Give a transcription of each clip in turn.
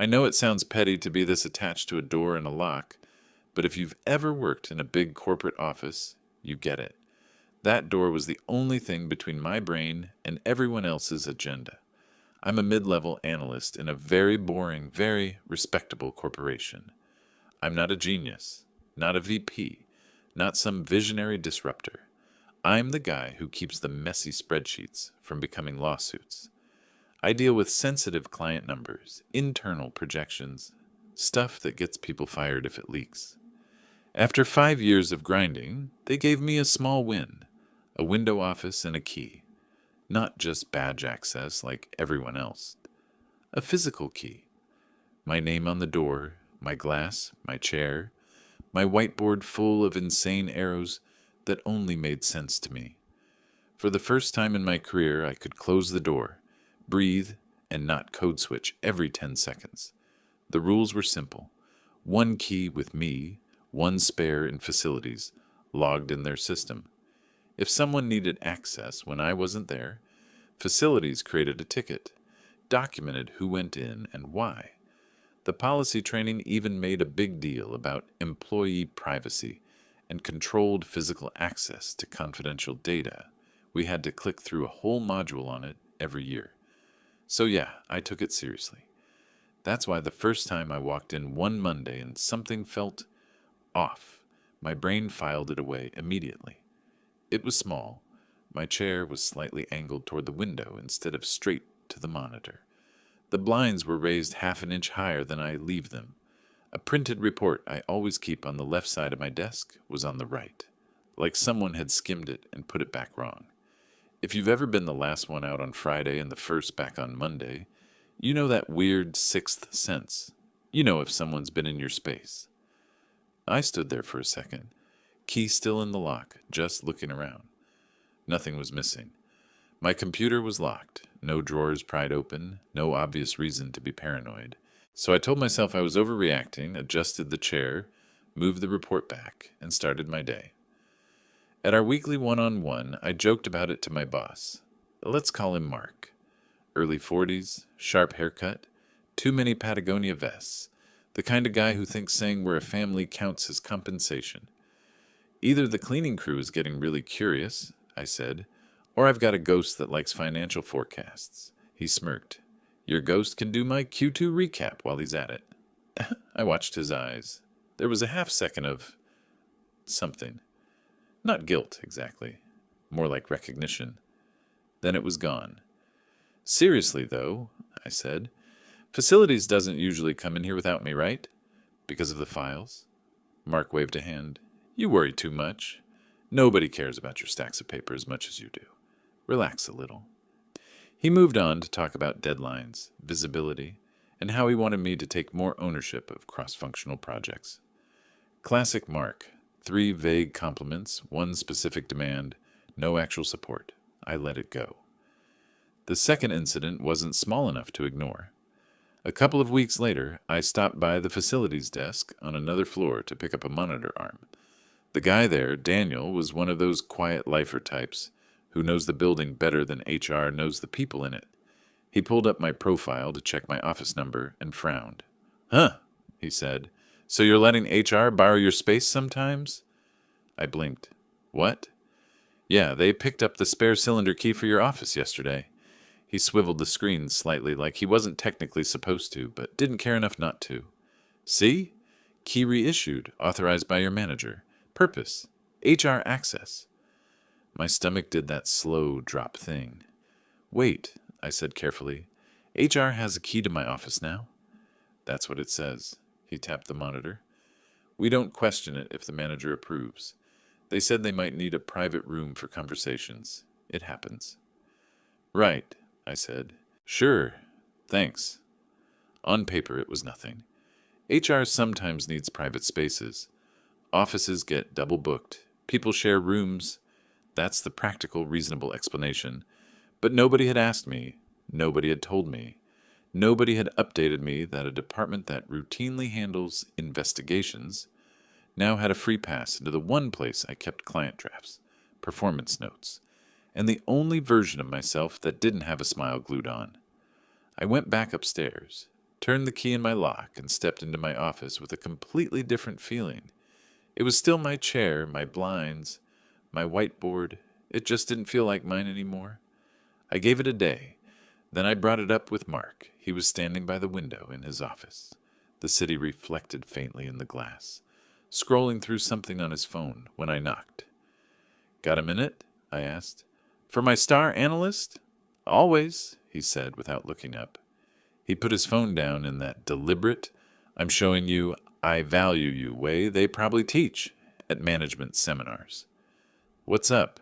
I know it sounds petty to be this attached to a door and a lock, but if you've ever worked in a big corporate office, you get it. That door was the only thing between my brain and everyone else's agenda. I'm a mid-level analyst in a very boring, very respectable corporation. I'm not a genius, not a VP, not some visionary disruptor. I'm the guy who keeps the messy spreadsheets from becoming lawsuits. I deal with sensitive client numbers, internal projections, stuff that gets people fired if it leaks. After 5 years of grinding, they gave me a small win, a window office and a key. Not just badge access like everyone else. A physical key. My name on the door, my glass, my chair, my whiteboard full of insane arrows that only made sense to me. For the first time in my career, I could close the door, breathe, and not code switch every 10 seconds. The rules were simple. One key with me, one spare in facilities, logged in their system. If someone needed access when I wasn't there, facilities created a ticket, documented who went in and why. The policy training even made a big deal about employee privacy and controlled physical access to confidential data. We had to click through a whole module on it every year. So yeah, I took it seriously. That's why the first time I walked in one Monday and something felt off, my brain filed it away immediately. It was small. My chair was slightly angled toward the window instead of straight to the monitor. The blinds were raised half an inch higher than I leave them. A printed report I always keep on the left side of my desk was on the right, like someone had skimmed it and put it back wrong. If you've ever been the last one out on Friday and the first back on Monday, you know that weird sixth sense. You know if someone's been in your space. I stood there for a second, key still in the lock, just looking around. Nothing was missing. My computer was locked, no drawers pried open, no obvious reason to be paranoid. So I told myself I was overreacting, adjusted the chair, moved the report back, and started my day. At our weekly one-on-one, I joked about it to my boss. Let's call him Mark. Early 40s, sharp haircut, too many Patagonia vests, the kind of guy who thinks saying we're a family counts as compensation. Either the cleaning crew is getting really curious, I said, or I've got a ghost that likes financial forecasts. He smirked. Your ghost can do my Q2 recap while he's at it. I watched his eyes. There was a half second of something. Not guilt, exactly. More like recognition. Then it was gone. Seriously, though, I said, facilities doesn't usually come in here without me, right? Because of the files? Mark waved a hand. You worry too much. Nobody cares about your stacks of paper as much as you do. Relax a little. He moved on to talk about deadlines, visibility, and how he wanted me to take more ownership of cross-functional projects. Classic Mark. 3 vague compliments, 1 specific demand, no actual support. I let it go. The second incident wasn't small enough to ignore. A couple of weeks later, I stopped by the facilities desk on another floor to pick up a monitor arm. The guy there, Daniel, was one of those quiet lifer types who knows the building better than HR knows the people in it. He pulled up my profile to check my office number and frowned. Huh, he said. So you're letting HR borrow your space sometimes? I blinked. What? Yeah, they picked up the spare cylinder key for your office yesterday. He swiveled the screen slightly like he wasn't technically supposed to, but didn't care enough not to. See? Key reissued, authorized by your manager. Purpose. HR access. My stomach did that slow drop thing. Wait, I said carefully. HR has a key to my office now. That's what it says. He tapped the monitor. We don't question it if the manager approves. They said they might need a private room for conversations. It happens. Right, I said. Sure, thanks. On paper, it was nothing. HR sometimes needs private spaces. Offices get double booked. People share rooms. That's the practical, reasonable explanation. But nobody had asked me. Nobody had told me. Nobody had updated me that a department that routinely handles investigations now had a free pass into the one place I kept client drafts, performance notes, and the only version of myself that didn't have a smile glued on. I went back upstairs. turned the key in my lock, and stepped into my office with a completely different feeling. It was still my chair, my blinds, my whiteboard. It just didn't feel like mine anymore. I gave it a day. Then I brought it up with Mark. He was standing by the window in his office. The city reflected faintly in the glass, scrolling through something on his phone when I knocked. "Got a minute?" I asked. "For my star analyst?" "Always," he said without looking up. He put his phone down in that deliberate, "I'm showing you I value you" way they probably teach at management seminars. "What's up?"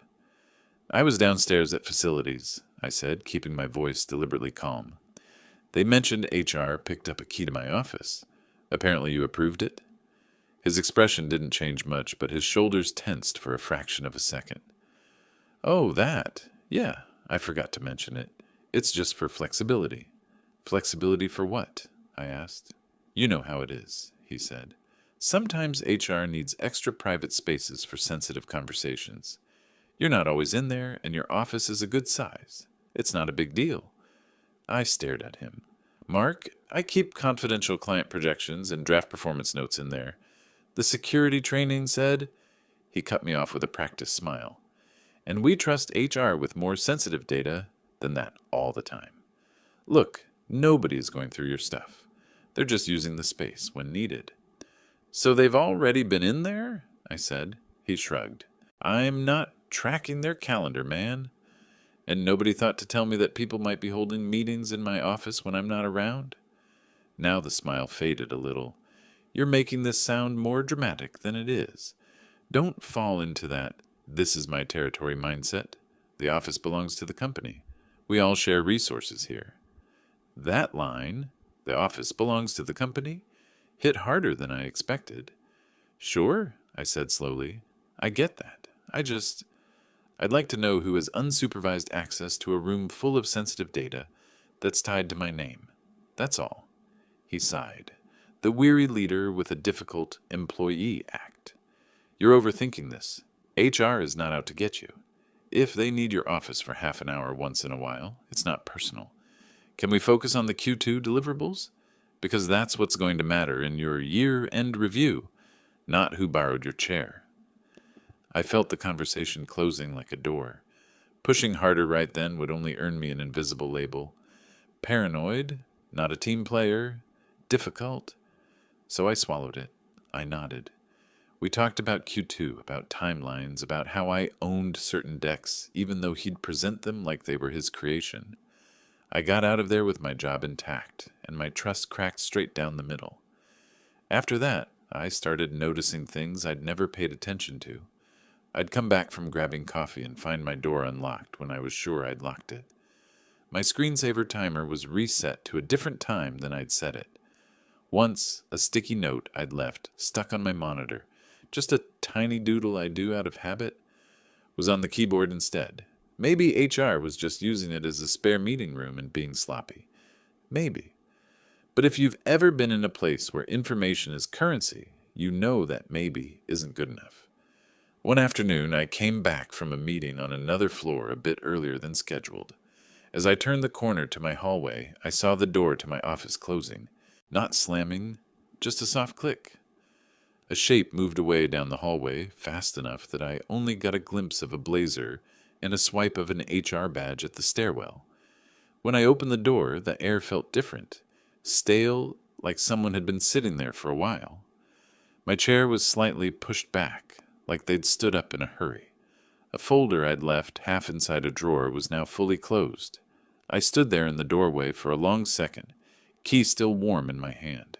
"I was downstairs at facilities," I said, keeping my voice deliberately calm. "They mentioned HR picked up a key to my office. Apparently you approved it?" His expression didn't change much, but his shoulders tensed for a fraction of a second. "Oh, that. Yeah, I forgot to mention it. It's just for flexibility." "Flexibility for what?" I asked. "You know how it is," he said. "Sometimes HR needs extra private spaces for sensitive conversations. You're not always in there, and your office is a good size. It's not a big deal." I stared at him. "Mark, I keep confidential client projections and draft performance notes in there. The security training said—" He cut me off with a practiced smile. "And we trust HR with more sensitive data than that all the time. Look, nobody is going through your stuff. They're just using the space when needed." "So they've already been in there?" I said. He shrugged. "I'm not tracking their calendar, man. And nobody thought to tell me that people might be holding meetings in my office when I'm not around?" Now the smile faded a little. "You're making this sound more dramatic than it is. Don't fall into that 'this is my territory' mindset. The office belongs to the company. We all share resources here." That line, "the office belongs to the company," hit harder than I expected. "Sure," I said slowly. "I get that. I'd like to know who has unsupervised access to a room full of sensitive data that's tied to my name. That's all." He sighed. "The weary leader with a difficult employee act. You're overthinking this. HR is not out to get you. If they need your office for half an hour once in a while, it's not personal. Can we focus on the Q2 deliverables? Because that's what's going to matter in your year-end review, not who borrowed your chair." I felt the conversation closing like a door. Pushing harder right then would only earn me an invisible label. Paranoid, not a team player, difficult. So I swallowed it. I nodded. We talked about Q2, about timelines, about how I owned certain decks, even though he'd present them like they were his creation. I got out of there with my job intact, and my trust cracked straight down the middle. After that, I started noticing things I'd never paid attention to. I'd come back from grabbing coffee and find my door unlocked when I was sure I'd locked it. My screensaver timer was reset to a different time than I'd set it. Once, a sticky note I'd left stuck on my monitor, just a tiny doodle I do out of habit, was on the keyboard instead. Maybe HR was just using it as a spare meeting room and being sloppy. Maybe. But if you've ever been in a place where information is currency, you know that maybe isn't good enough. One afternoon, I came back from a meeting on another floor a bit earlier than scheduled. As I turned the corner to my hallway, I saw the door to my office closing. Not slamming, just a soft click. A shape moved away down the hallway, fast enough that I only got a glimpse of a blazer and a swipe of an HR badge at the stairwell. When I opened the door, the air felt different, stale, like someone had been sitting there for a while. My chair was slightly pushed back, like they'd stood up in a hurry. A folder I'd left half inside a drawer was now fully closed. I stood there in the doorway for a long second, key still warm in my hand.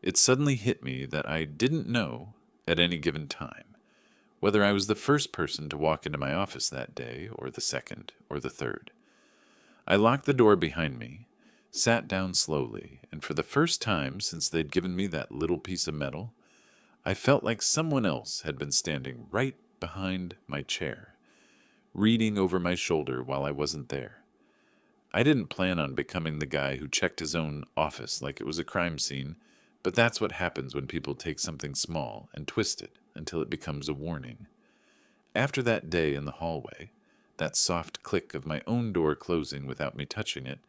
It suddenly hit me that I didn't know, at any given time, whether I was the first person to walk into my office that day, or the second, or the third. I locked the door behind me, sat down slowly, and for the first time since they'd given me that little piece of metal, I felt like someone else had been standing right behind my chair, reading over my shoulder while I wasn't there. I didn't plan on becoming the guy who checked his own office like it was a crime scene, but that's what happens when people take something small and twist it until it becomes a warning. After that day in the hallway, that soft click of my own door closing without me touching it,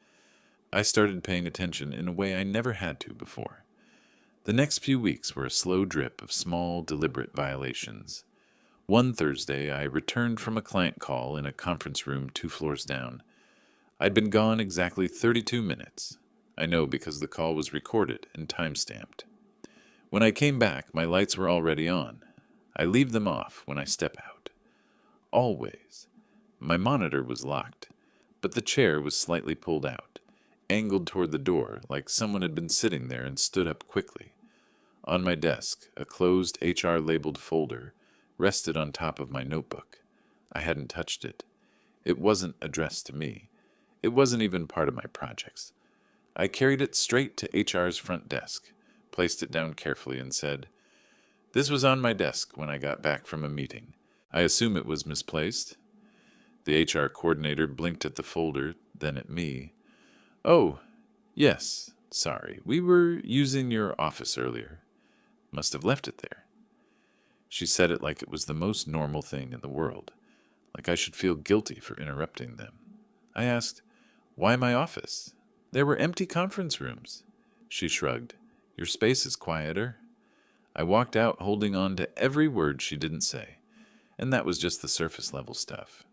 I started paying attention in a way I never had to before. The next few weeks were a slow drip of small, deliberate violations. One Thursday, I returned from a client call in a conference room 2 floors down. I'd been gone exactly 32 minutes. I know because the call was recorded and time-stamped. When I came back, my lights were already on. I leave them off when I step out. Always. My monitor was locked, but the chair was slightly pulled out, angled toward the door like someone had been sitting there and stood up quickly. On my desk, a closed HR-labeled folder rested on top of my notebook. I hadn't touched it. It wasn't addressed to me. It wasn't even part of my projects. I carried it straight to HR's front desk, placed it down carefully, and said, "This was on my desk when I got back from a meeting. I assume it was misplaced?" The HR coordinator blinked at the folder, then at me. "Oh, yes, sorry. We were using your office earlier. Must have left it there." She said it like it was the most normal thing in the world, like I should feel guilty for interrupting them. I asked, "Why my office? There were empty conference rooms." She shrugged. "Your space is quieter." I walked out holding on to every word she didn't say, and that was just the surface-level stuff.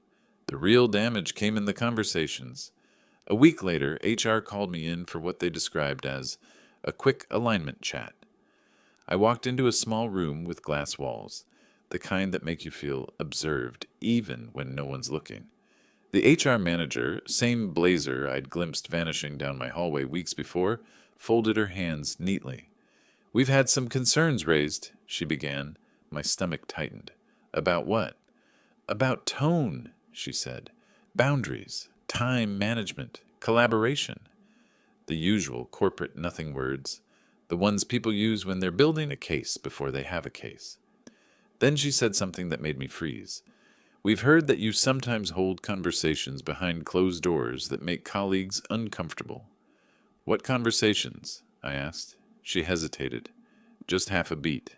The real damage came in the conversations. A week later, HR called me in for what they described as a quick alignment chat. I walked into a small room with glass walls, the kind that make you feel observed even when no one's looking. The HR manager, same blazer I'd glimpsed vanishing down my hallway weeks before, folded her hands neatly. "We've had some concerns raised," she began. My stomach tightened. "About what?" "About tone," she said. "Boundaries, time management, collaboration." The usual corporate nothing words, the ones people use when they're building a case before they have a case. Then she said something that made me freeze. "We've heard that you sometimes hold conversations behind closed doors that make colleagues uncomfortable." "What conversations?" I asked. She hesitated. Just half a beat.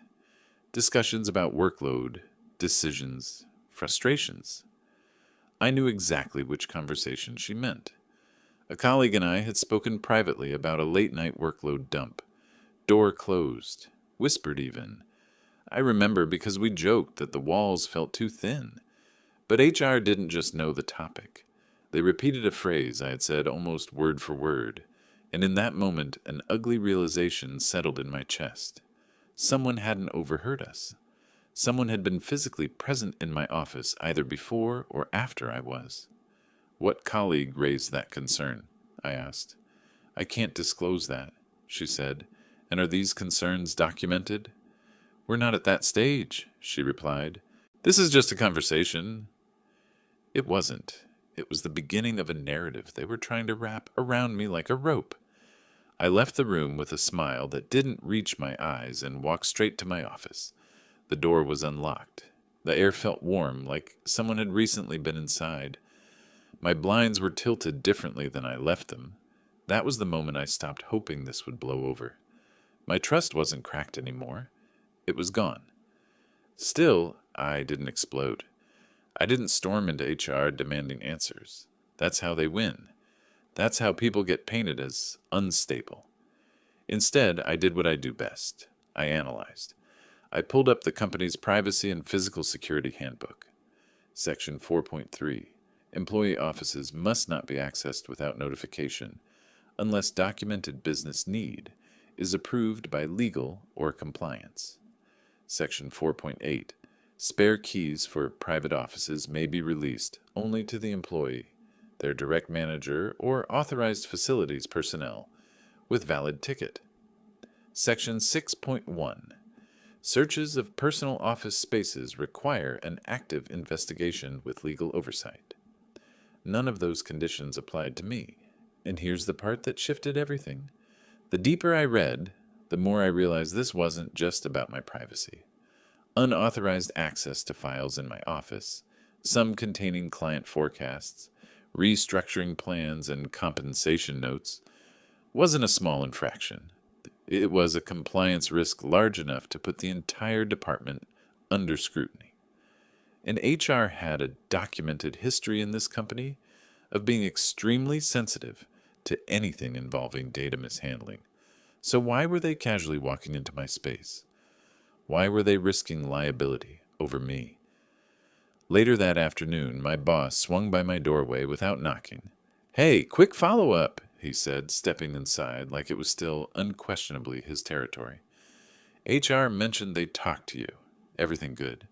"Discussions about workload, decisions, frustrations." I knew exactly which conversation she meant. A colleague and I had spoken privately about a late-night workload dump. Door closed. Whispered even. I remember because we joked that the walls felt too thin. But HR didn't just know the topic. They repeated a phrase I had said almost word for word, and in that moment an ugly realization settled in my chest. Someone hadn't overheard us. Someone had been physically present in my office either before or after I was. "What colleague raised that concern?" I asked. "I can't disclose that," she said. "And are these concerns documented?" "We're not at that stage," she replied. "This is just a conversation." It wasn't. It was the beginning of a narrative they were trying to wrap around me like a rope. I left the room with a smile that didn't reach my eyes and walked straight to my office. The door was unlocked. The air felt warm, like someone had recently been inside. My blinds were tilted differently than I left them. That was the moment I stopped hoping this would blow over. My trust wasn't cracked anymore. It was gone. Still, I didn't explode. I didn't storm into HR demanding answers. That's how they win. That's how people get painted as unstable. Instead, I did what I do best. I analyzed. I pulled up the company's Privacy and Physical Security Handbook. Section 4.3. Employee offices must not be accessed without notification, unless documented business need is approved by legal or compliance. Section 4.8. Spare keys for private offices may be released only to the employee, their direct manager, or authorized facilities personnel with valid ticket. Section 6.1. Searches of personal office spaces require an active investigation with legal oversight. None of those conditions applied to me, and here's the part that shifted everything. The deeper I read, the more I realized this wasn't just about my privacy. Unauthorized access to files in my office, some containing client forecasts, restructuring plans, and compensation notes, wasn't a small infraction. It was a compliance risk large enough to put the entire department under scrutiny. And HR had a documented history in this company of being extremely sensitive to anything involving data mishandling. So why were they casually walking into my space? Why were they risking liability over me? Later that afternoon, my boss swung by my doorway without knocking. "Hey, quick follow-up," he said, stepping inside like it was still unquestionably his territory. "HR mentioned they talked to you. Everything good?"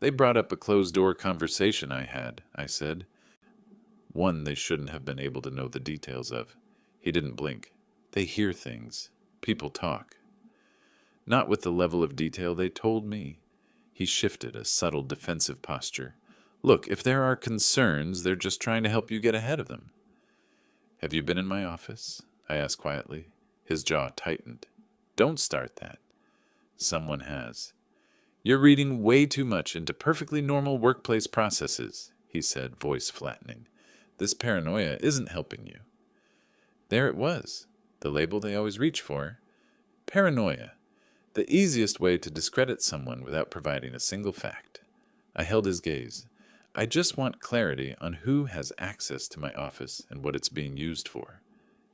"They brought up a closed-door conversation I had," I said. One they shouldn't have been able to know the details of. He didn't blink. "They hear things. People talk." "Not with the level of detail they told me." He shifted a subtle defensive posture. "Look, if there are concerns, they're just trying to help you get ahead of them." "Have you been in my office?" I asked quietly. His jaw tightened. "Don't start that." "Someone has." "You're reading way too much into perfectly normal workplace processes," he said, voice flattening. "This paranoia isn't helping you." There it was, the label they always reach for. Paranoia. The easiest way to discredit someone without providing a single fact. I held his gaze. "I just want clarity on who has access to my office and what it's being used for."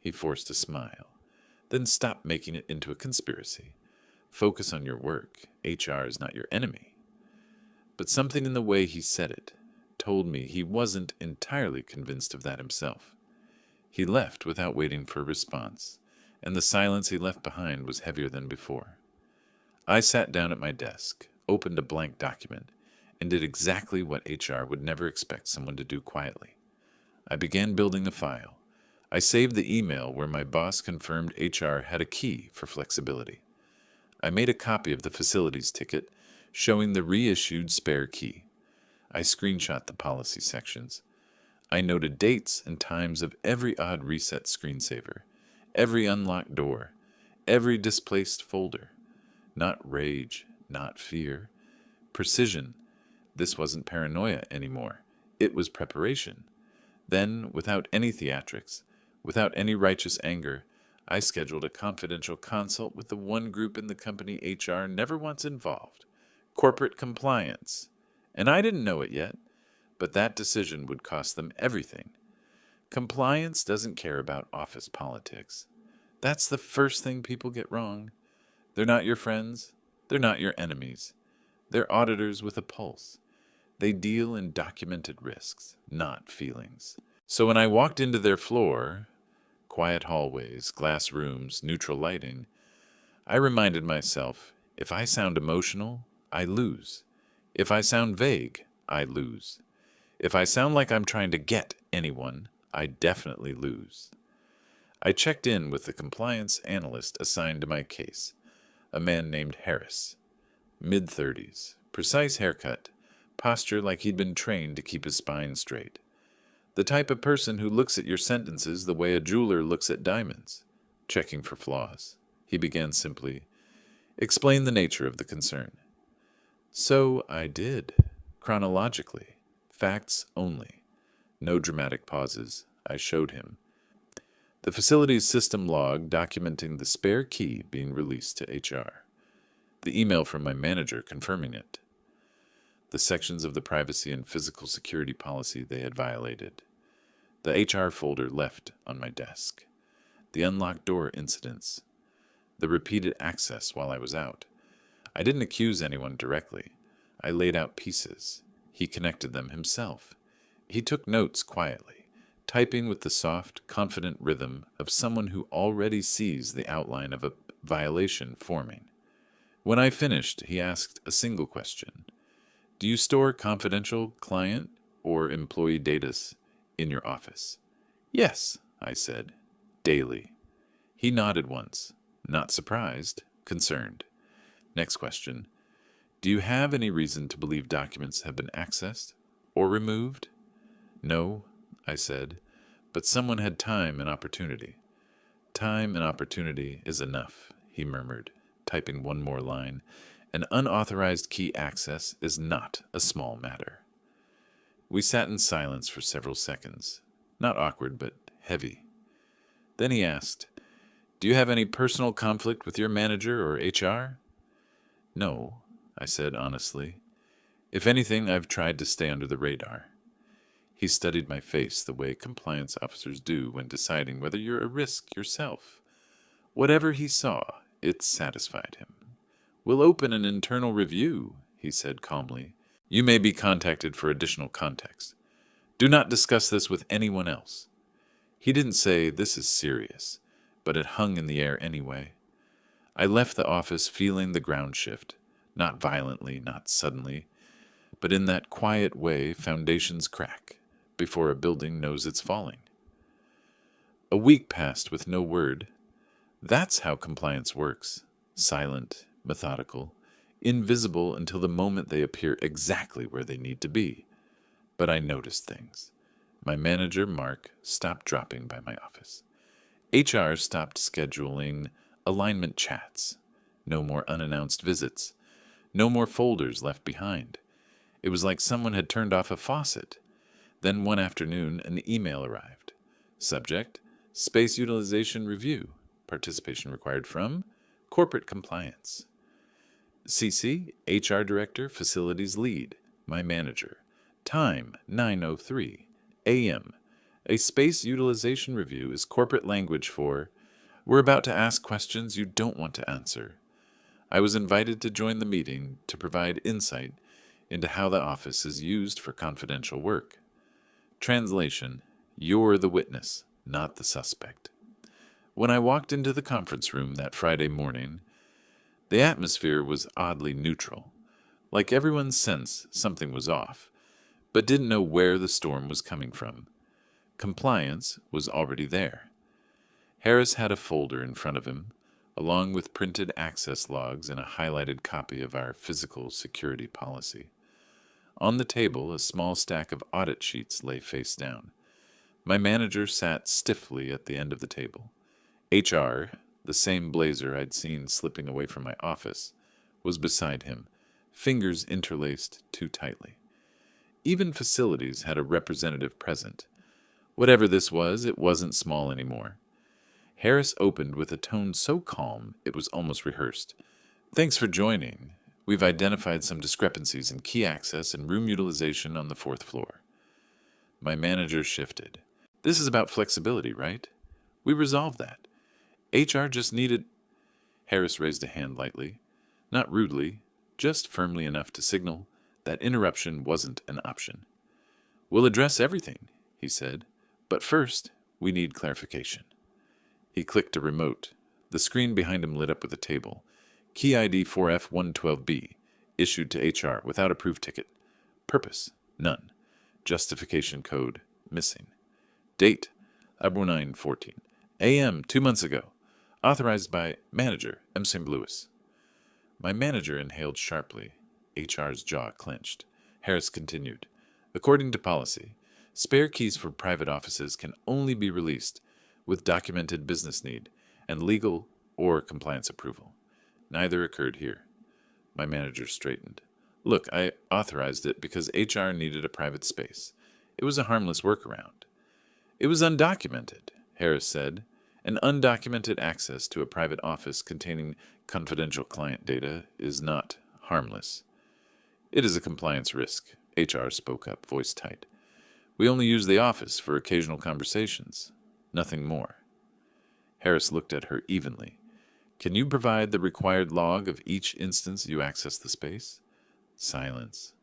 He forced a smile. "Then stop making it into a conspiracy. Focus on your work. HR is not your enemy." But something in the way he said it told me he wasn't entirely convinced of that himself. He left without waiting for a response, and the silence he left behind was heavier than before. I sat down at my desk, opened a blank document, and did exactly what HR would never expect someone to do quietly. I began building a file. I saved the email where my boss confirmed HR had a key for flexibility. I made a copy of the facilities ticket showing the reissued spare key. I screenshot the policy sections. I noted dates and times of every odd reset screensaver, every unlocked door, every displaced folder. Not rage, not fear. Precision. This wasn't paranoia anymore. It was preparation. Then, without any theatrics, without any righteous anger, I scheduled a confidential consult with the one group in the company HR never once involved. Corporate compliance. And I didn't know it yet, but that decision would cost them everything. Compliance doesn't care about office politics. That's the first thing people get wrong. They're not your friends. They're not your enemies. They're auditors with a pulse. They deal in documented risks, not feelings. So when I walked into their floor, quiet hallways, glass rooms, neutral lighting, I reminded myself, if I sound emotional, I lose. If I sound vague, I lose. If I sound like I'm trying to get anyone, I definitely lose. I checked in with the compliance analyst assigned to my case, a man named Harris. Mid-30s, precise haircut, posture like he'd been trained to keep his spine straight. The type of person who looks at your sentences the way a jeweler looks at diamonds, checking for flaws. He began simply, "Explain the nature of the concern." So I did, chronologically, facts only. No dramatic pauses. I showed him. The facility's system log documenting the spare key being released to HR. The email from my manager confirming it. The sections of the privacy and physical security policy they had violated. The HR folder left on my desk. The unlocked door incidents. The repeated access while I was out. I didn't accuse anyone directly. I laid out pieces. He connected them himself. He took notes quietly, typing with the soft, confident rhythm of someone who already sees the outline of a violation forming. When I finished, he asked a single question. "Do you store confidential client or employee data in your office?" "Yes," I said, "daily." He nodded once, not surprised, concerned. Next question. "Do you have any reason to believe documents have been accessed or removed?" "No," I said, "but someone had time and opportunity." "Time and opportunity is enough," he murmured, typing one more line. "An unauthorized key access is not a small matter." We sat in silence for several seconds, not awkward, but heavy. Then he asked, "Do you have any personal conflict with your manager or HR?" "No," I said honestly. "If anything, I've tried to stay under the radar." He studied my face the way compliance officers do when deciding whether you're a risk yourself. Whatever he saw, it satisfied him. "We'll open an internal review," he said calmly. "You may be contacted for additional context. Do not discuss this with anyone else." He didn't say, "This is serious," but it hung in the air anyway. I left the office feeling the ground shift, not violently, not suddenly, but in that quiet way foundations crack before a building knows it's falling. A week passed with no word. That's how compliance works. Silent, methodical, invisible until the moment they appear exactly where they need to be. But I noticed things. My manager, Mark, stopped dropping by my office. HR stopped scheduling alignment chats. No more unannounced visits. No more folders left behind. It was like someone had turned off a faucet. Then one afternoon, an email arrived. Subject: Space Utilization Review. Participation required from Corporate Compliance. CC, HR Director, Facilities Lead, my manager. Time, 9:03 a.m. A space utilization review is corporate language for, "We're about to ask questions you don't want to answer." I was invited to join the meeting to provide insight into how the office is used for confidential work. Translation: You're the witness, not the suspect. When I walked into the conference room that Friday morning, the atmosphere was oddly neutral, like everyone sensed something was off, but didn't know where the storm was coming from. Compliance was already there. Harris had a folder in front of him, along with printed access logs and a highlighted copy of our physical security policy. On the table, a small stack of audit sheets lay face down. My manager sat stiffly at the end of the table. HR, the same blazer I'd seen slipping away from my office, was beside him, fingers interlaced too tightly. Even facilities had a representative present. Whatever this was, it wasn't small anymore. Harris opened with a tone so calm it was almost rehearsed. "Thanks for joining. We've identified some discrepancies in key access and room utilization on the 4th floor." My manager shifted. "This is about flexibility, right? We resolved that. HR just needed—" Harris raised a hand lightly, not rudely, just firmly enough to signal that interruption wasn't an option. "We'll address everything," he said, "but first, we need clarification." He clicked a remote. The screen behind him lit up with a table. Key ID 4F112B, issued to HR without approved ticket. Purpose: none. Justification code: missing. Date: 09/14. AM 2 months ago. Authorized by Manager M. St. Louis. My manager inhaled sharply. HR's jaw clenched. Harris continued. "According to policy, spare keys for private offices can only be released with documented business need and legal or compliance approval. Neither occurred here." My manager straightened. "Look, I authorized it because HR needed a private space. It was a harmless workaround." "It was undocumented," Harris said. "An undocumented access to a private office containing confidential client data is not harmless." "It is a compliance risk," HR spoke up, voice tight. "We only use the office for occasional conversations. Nothing more." Harris looked at her evenly. "Can you provide the required log of each instance you access the space?" Silence.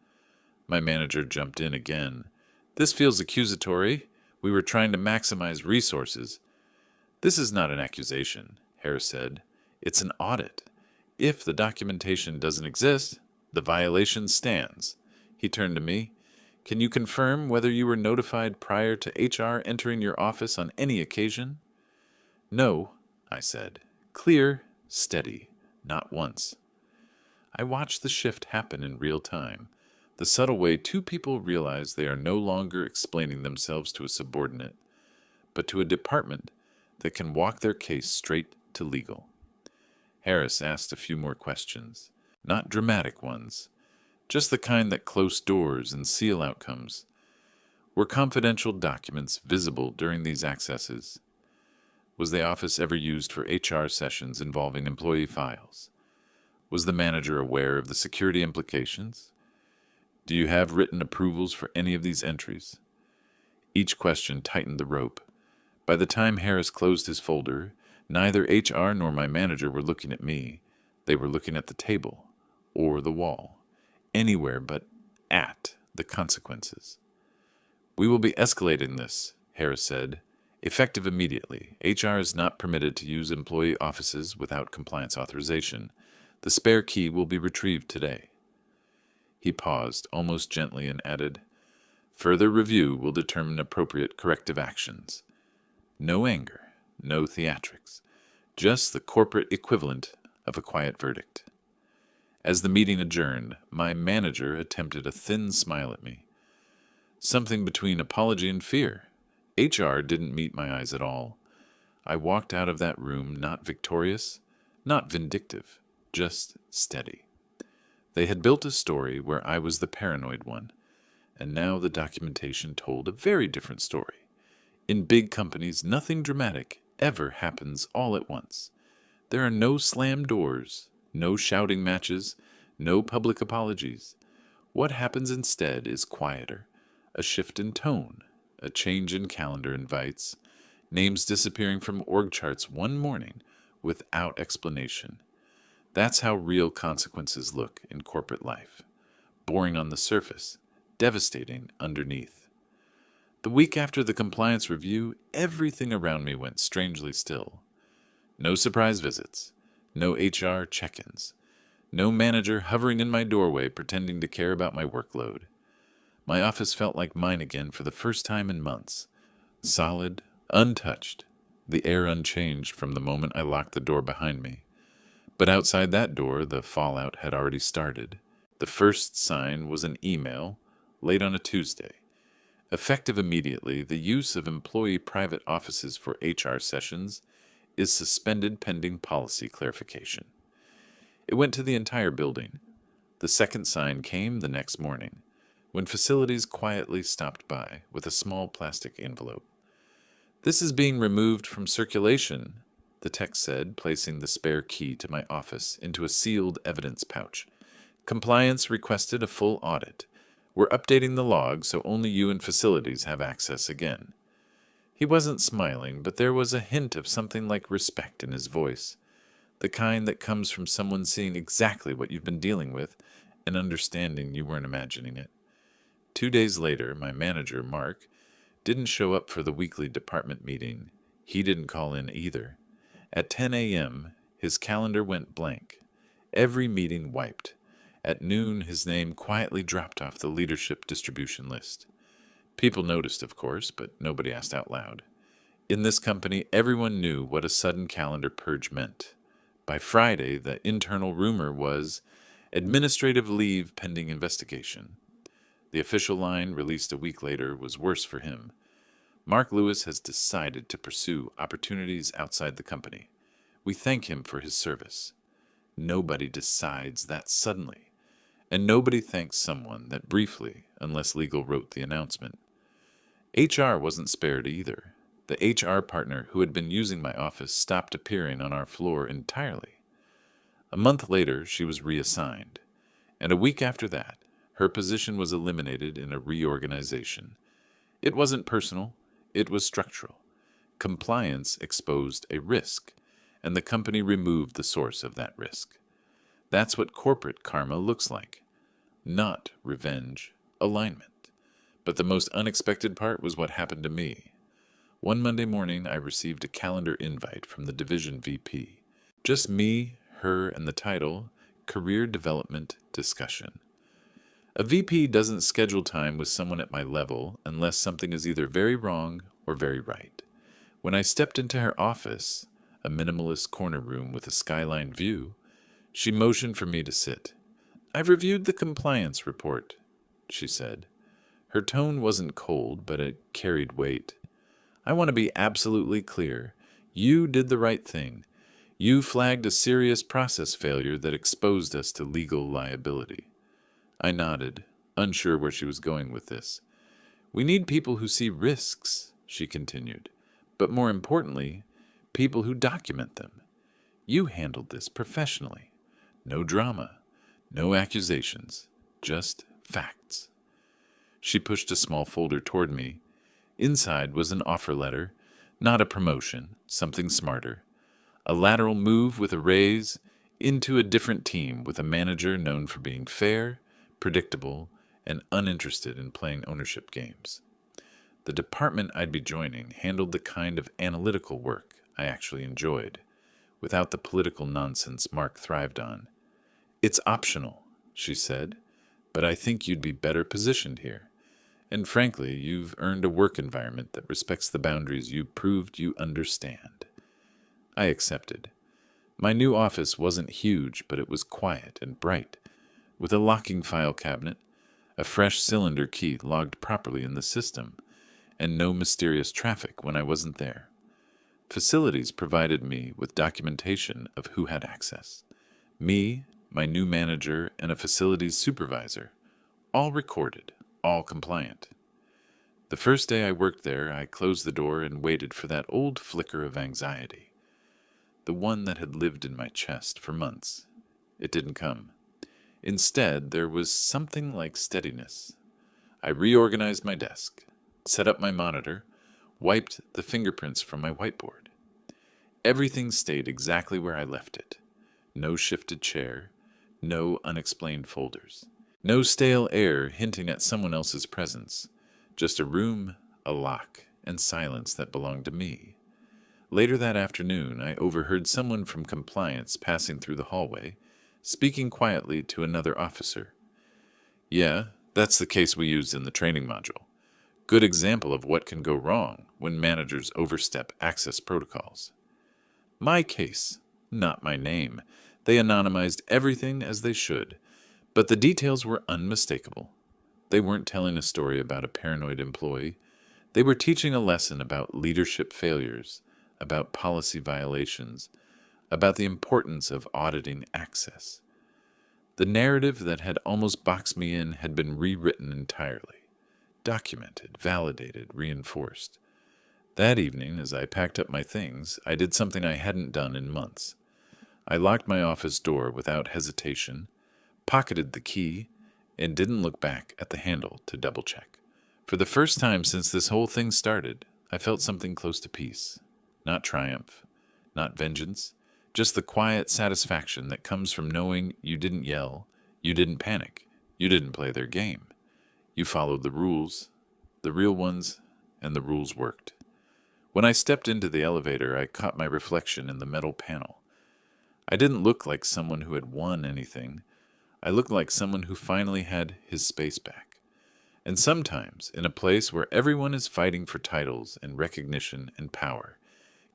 My manager jumped in again. "This feels accusatory. We were trying to maximize resources." "This is not an accusation," Harris said. "It's an audit. If the documentation doesn't exist, the violation stands." He turned to me. "Can you confirm whether you were notified prior to HR entering your office on any occasion?" "No," I said. Clear, steady, not once. I watched the shift happen in real time, the subtle way two people realize they are no longer explaining themselves to a subordinate, but to a department that can walk their case straight to legal. Harris asked a few more questions, not dramatic ones, just the kind that close doors and seal outcomes. Were confidential documents visible during these accesses? Was the office ever used for HR sessions involving employee files? Was the manager aware of the security implications? Do you have written approvals for any of these entries? Each question tightened the rope. By the time Harris closed his folder, neither HR nor my manager were looking at me. They were looking at the table, or the wall, anywhere but at the consequences. "We will be escalating this," Harris said. "Effective immediately. HR is not permitted to use employee offices without compliance authorization. The spare key will be retrieved today." He paused, almost gently, and added, "Further review will determine appropriate corrective actions. No anger, no theatrics, just the corporate equivalent of a quiet verdict." As the meeting adjourned, my manager attempted a thin smile at me. Something between apology and fear. HR didn't meet my eyes at all. I walked out of that room not victorious, not vindictive, just steady. They had built a story where I was the paranoid one, and now the documentation told a very different story. In big companies, nothing dramatic ever happens all at once. There are no slammed doors, no shouting matches, no public apologies. What happens instead is quieter, a shift in tone, a change in calendar invites, names disappearing from org charts one morning without explanation. That's how real consequences look in corporate life. Boring on the surface, devastating underneath. The week after the compliance review, everything around me went strangely still. No surprise visits, no HR check-ins, no manager hovering in my doorway pretending to care about my workload. My office felt like mine again for the first time in months. Solid, untouched, the air unchanged from the moment I locked the door behind me. But outside that door, the fallout had already started. The first sign was an email, late on a Tuesday. Effective immediately, the use of employee private offices for HR sessions is suspended pending policy clarification. It went to the entire building. The second sign came the next morning, when facilities quietly stopped by with a small plastic envelope. "This is being removed from circulation," the text said, placing the spare key to my office into a sealed evidence pouch. "Compliance requested a full audit. We're updating the log so only you and facilities have access again." He wasn't smiling, but there was a hint of something like respect in his voice, the kind that comes from someone seeing exactly what you've been dealing with and understanding you weren't imagining it. 2 days later, my manager, Mark, didn't show up for the weekly department meeting. He didn't call in either. At 10 a.m., his calendar went blank. Every meeting wiped. At noon, his name quietly dropped off the leadership distribution list. People noticed, of course, but nobody asked out loud. In this company, everyone knew what a sudden calendar purge meant. By Friday, the internal rumor was administrative leave pending investigation. The official line, released a week later, was worse for him. Mark Lewis has decided to pursue opportunities outside the company. We thank him for his service. Nobody decides that suddenly, and nobody thanks someone that briefly, unless legal wrote the announcement. HR wasn't spared either. The HR partner who had been using my office stopped appearing on our floor entirely. A month later, she was reassigned, and a week after that, her position was eliminated in a reorganization. It wasn't personal, it was structural. Compliance exposed a risk, and the company removed the source of that risk. That's what corporate karma looks like. Not revenge, alignment. But the most unexpected part was what happened to me. One Monday morning, I received a calendar invite from the division VP. Just me, her, and the title, Career Development Discussion. A VP doesn't schedule time with someone at my level unless something is either very wrong or very right. When I stepped into her office, a minimalist corner room with a skyline view, she motioned for me to sit. "I've reviewed the compliance report," she said. Her tone wasn't cold, but it carried weight. "I want to be absolutely clear. You did the right thing. You flagged a serious process failure that exposed us to legal liability." I nodded, unsure where she was going with this. "We need people who see risks," she continued, "but more importantly, people who document them. You handled this professionally. No drama, no accusations, just facts." She pushed a small folder toward me. Inside was an offer letter, not a promotion, something smarter. A lateral move with a raise into a different team with a manager known for being fair, predictable, and uninterested in playing ownership games. The department I'd be joining handled the kind of analytical work I actually enjoyed, without the political nonsense Mark thrived on. "It's optional," she said, "but I think you'd be better positioned here. And frankly, you've earned a work environment that respects the boundaries you proved you understand." I accepted. My new office wasn't huge, but it was quiet and bright, with a locking file cabinet, a fresh cylinder key logged properly in the system, and no mysterious traffic when I wasn't there. Facilities provided me with documentation of who had access. Me, my new manager, and a facilities supervisor, all recorded, all compliant. The first day I worked there, I closed the door and waited for that old flicker of anxiety, the one that had lived in my chest for months. It didn't come. Instead, there was something like steadiness. I reorganized my desk, set up my monitor, wiped the fingerprints from my whiteboard. Everything stayed exactly where I left it. No shifted chair, no unexplained folders, no stale air hinting at someone else's presence, just a room, a lock, and silence that belonged to me. Later that afternoon, I overheard someone from compliance passing through the hallway, speaking quietly to another officer. "Yeah, that's the case we used in the training module. Good example of what can go wrong when managers overstep access protocols." My case, not my name. They anonymized everything as they should, but the details were unmistakable. They weren't telling a story about a paranoid employee. They were teaching a lesson about leadership failures, about policy violations, about the importance of auditing access. The narrative that had almost boxed me in had been rewritten entirely, documented, validated, reinforced. That evening, as I packed up my things, I did something I hadn't done in months. I locked my office door without hesitation, pocketed the key, and didn't look back at the handle to double-check. For the first time since this whole thing started, I felt something close to peace. Not triumph, not vengeance, just the quiet satisfaction that comes from knowing you didn't yell, you didn't panic, you didn't play their game. You followed the rules, the real ones, and the rules worked. When I stepped into the elevator, I caught my reflection in the metal panel. I didn't look like someone who had won anything. I looked like someone who finally had his space back. And sometimes, in a place where everyone is fighting for titles and recognition and power,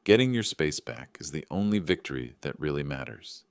getting your space back is the only victory that really matters.